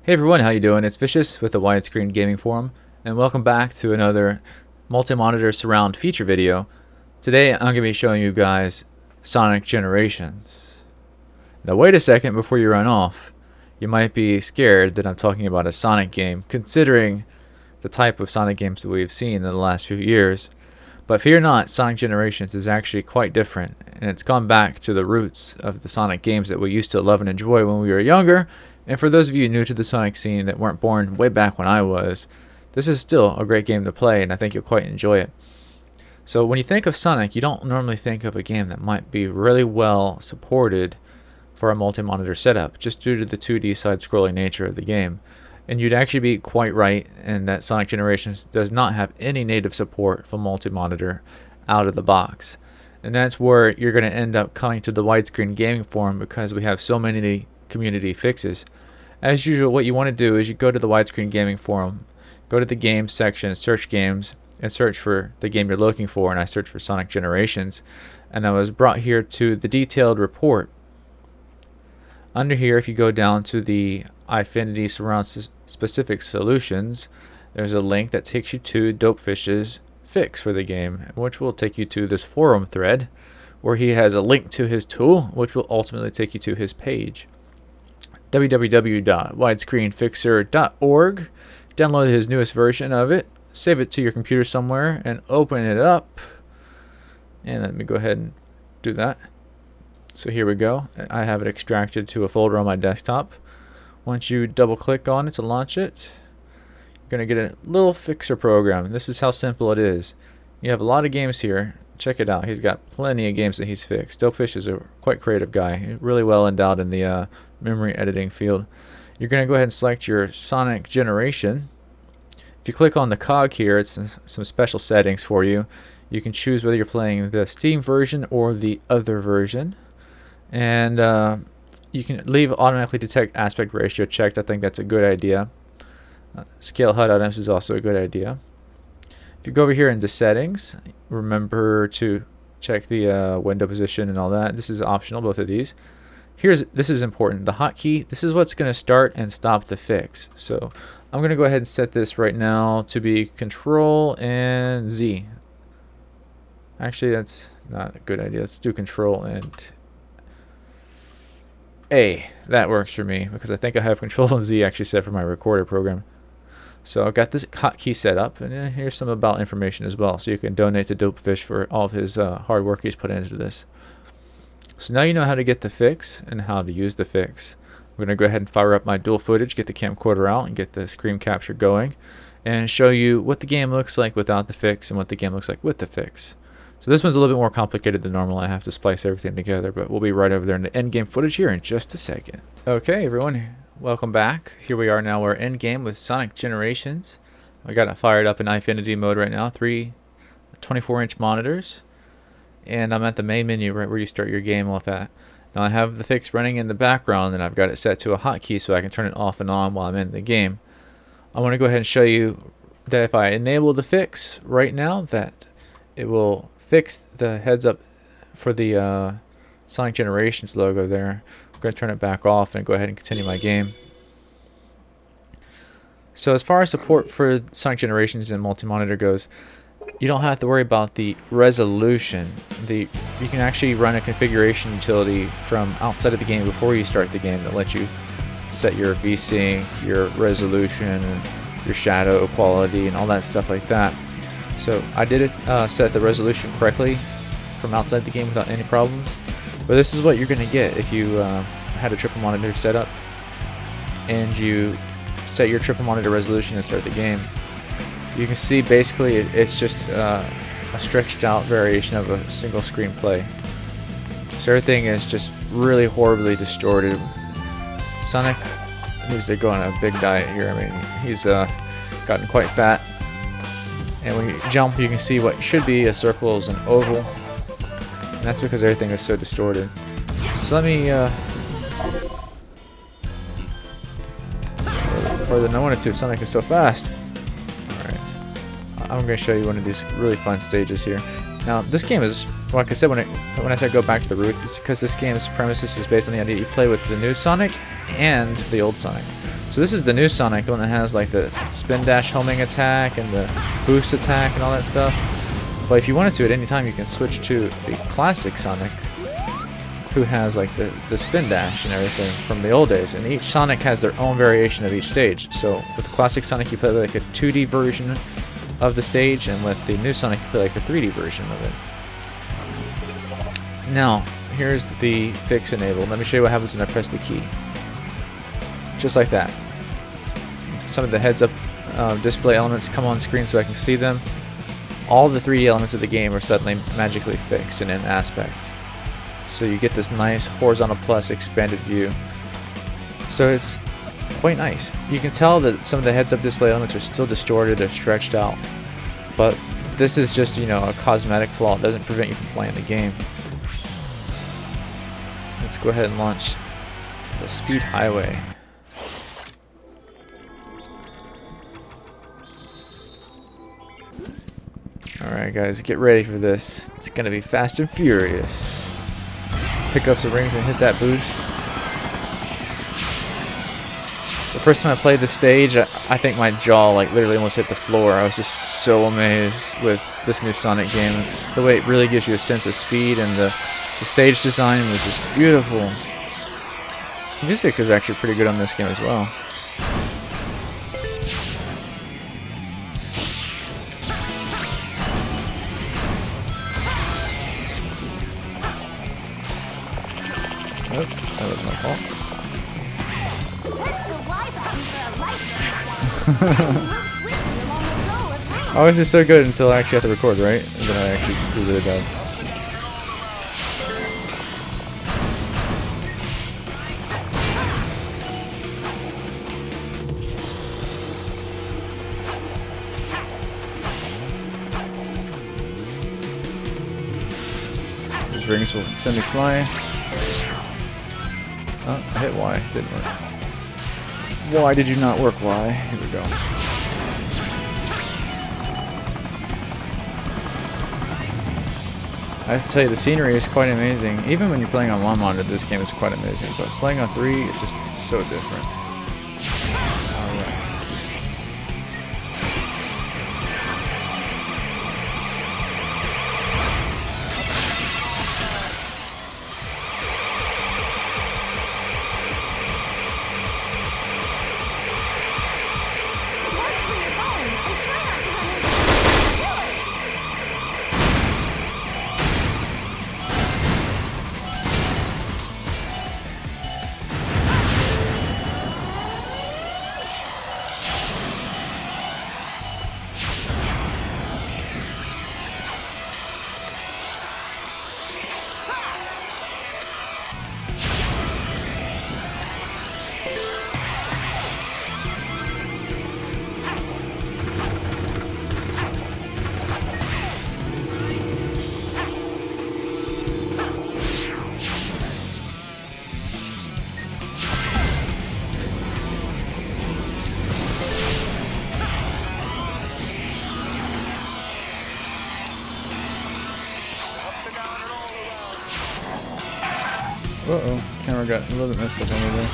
Hey everyone, how you doing? It's Vicious with the Widescreen Gaming Forum, and welcome back to another multi-monitor surround feature video. Today I'm going to be showing you guys Sonic Generations. Now wait a second before you run off. You might be scared that I'm talking about a Sonic game, considering the type of Sonic games that we've seen in the last few years. But fear not, Sonic Generations is actually quite different, and it's gone back to the roots of the Sonic games that we used to love and enjoy when we were younger. And for those of you new to the Sonic scene that weren't born way back when I was, this is still a great game to play, and I think you'll quite enjoy it. So when you think of Sonic, you don't normally think of a game that might be really well supported for a multi-monitor setup, just due to the 2D side-scrolling nature of the game. And you'd actually be quite right in that Sonic Generations does not have any native support for multi-monitor out of the box. And that's where you're going to end up coming to the Widescreen Gaming Forum, because we have so many community fixes. As usual, what you want to do is you go to the Widescreen Gaming Forum, go to the games section, search games, and search for the game you're looking for, and I searched for Sonic Generations, and I was brought here to the detailed report. Under here, if you go down to the Eyefinity Surround Specific Solutions, there's a link that takes you to Dopefish's fix for the game, which will take you to this forum thread, where he has a link to his tool, which will ultimately take you to his page. www.widescreenfixer.org. Download his newest version of it, save it to your computer somewhere, and open it up. And let me go ahead and do that. So here we go. I have it extracted to a folder on my desktop. Once you double click on it to launch it, you're going to get a little fixer program. This is how simple it is. You have a lot of games here. Check it out. He's got plenty of games that he's fixed. Dopefish is a quite creative guy. He's really well endowed in the memory editing field. You're going to go ahead and select your Sonic generation. If you click on the cog here, it's some special settings for you. You can choose whether you're playing the Steam version or the other version. And you can leave automatically detect aspect ratio checked. I think that's a good idea. Scale HUD items is also a good idea. If you go over here into settings, remember to check the window position and all that. This is optional, both of these. This is important. The hotkey, this is what's going to start and stop the fix. So I'm going to go ahead and set this right now to be Control and Z. Actually, that's not a good idea. Let's do Control and A. That works for me, because I think I have Control and Z actually set for my recorder program. So I've got this hotkey set up, and then here's some about information as well, so you can donate to Dopefish for all of his hard work he's put into this. So now you know how to get the fix and how to use the fix. I'm going to go ahead and fire up my dual footage, get the camcorder out, and get the screen capture going, and show you what the game looks like without the fix and what the game looks like with the fix. So this one's a little bit more complicated than normal. I have to splice everything together, but we'll be right over there in the end game footage here in just a second. Okay, everyone. Welcome back. Here we are now. We're in game with Sonic Generations. I got it fired up in Eyefinity mode right now. 3 24-inch monitors. And I'm at the main menu right where you start your game off at. Now I have the fix running in the background, and I've got it set to a hotkey so I can turn it off and on while I'm in the game. I want to go ahead and show you that if I enable the fix right now, that it will fix the heads up for the Sonic Generations logo there. I'm going to turn it back off and go ahead and continue my game. So as far as support for Sonic Generations and multi-monitor goes, you don't have to worry about the resolution. You can actually run a configuration utility from outside of the game before you start the game that lets you set your VSync, your resolution, and your shadow quality, and all that stuff like that. So I did set the resolution correctly from outside the game without any problems. But this is what you're going to get if you had a triple monitor setup and you set your triple monitor resolution and start the game. You can see basically it's just a stretched out variation of a single screen play. So everything is just really horribly distorted. Sonic needs to go on a big diet here. I mean, he's gotten quite fat. And when you jump, you can see what should be a circle is an oval. And that's because everything is so distorted. So let me further than I wanted to. Sonic is so fast. Alright. I'm going to show you one of these really fun stages here. Now, this game is, like I said, when I said go back to the roots, it's because this game's premises is based on the idea you play with the new Sonic and the old Sonic. So this is the new Sonic, the one that has like the spin dash homing attack and the boost attack and all that stuff. But if you wanted to at any time, you can switch to the classic Sonic, who has like the spin dash and everything from the old days. And each Sonic has their own variation of each stage. So with the classic Sonic, you play like a 2D version of the stage, and with the new Sonic, you play like the 3D version of it. Now, here's the fix enabled. Let me show you what happens when I press the key. Just like that. Some of the heads-up display elements come on screen so I can see them. All the 3D elements of the game are suddenly magically fixed in an aspect. So you get this nice horizontal plus expanded view. So it's quite nice. You can tell that some of the heads-up display elements are still distorted or stretched out. But this is just, you know, a cosmetic flaw. It doesn't prevent you from playing the game. Let's go ahead and launch the Speed Highway. Alright guys, get ready for this. It's gonna be fast and furious. Pick up some rings and hit that boost. The first time I played the stage, I think my jaw like literally almost hit the floor. I was just so amazed with this new Sonic game. The way it really gives you a sense of speed, and the stage design was just beautiful. The music is actually pretty good on this game as well. Oh, that was my fault. I was just so good until I actually have to record, right? And then I actually do really bad. These rings will send me flying. Oh, I hit Y. Didn't work. Why did you not work, Y? Here we go. I have to tell you, the scenery is quite amazing. Even when you're playing on one monitor, this game is quite amazing. But playing on 3, it's just so different. Alright. Uh-oh, camera got a little bit messed up over there.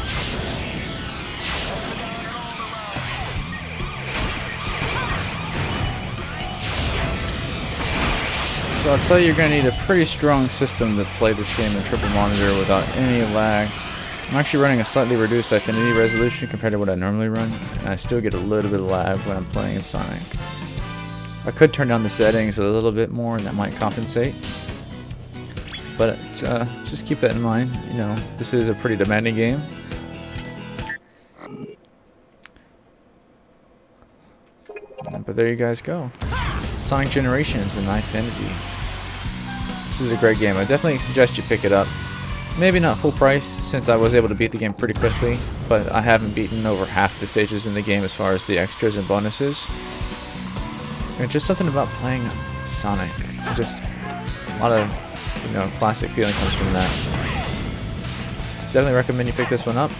So I'll tell you, you're going to need a pretty strong system to play this game in triple monitor without any lag. I'm actually running a slightly reduced Eyefinity resolution compared to what I normally run, and I still get a little bit of lag when I'm playing in Sonic. I could turn down the settings a little bit more, and that might compensate. But just keep that in mind. You know, this is a pretty demanding game. But there you guys go. Sonic Generations and Eyefinity. This is a great game. I definitely suggest you pick it up. Maybe not full price, since I was able to beat the game pretty quickly, but I haven't beaten over half the stages in the game as far as the extras and bonuses. And just something about playing Sonic. Just a lot of, you know, classic feeling comes from that. So definitely recommend you pick this one up.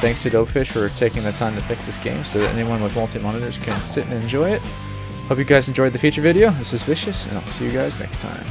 Thanks to Dopefish for taking the time to fix this game so that anyone with multi-monitors can sit and enjoy it. Hope you guys enjoyed the feature video. This was Vicious, and I'll see you guys next time.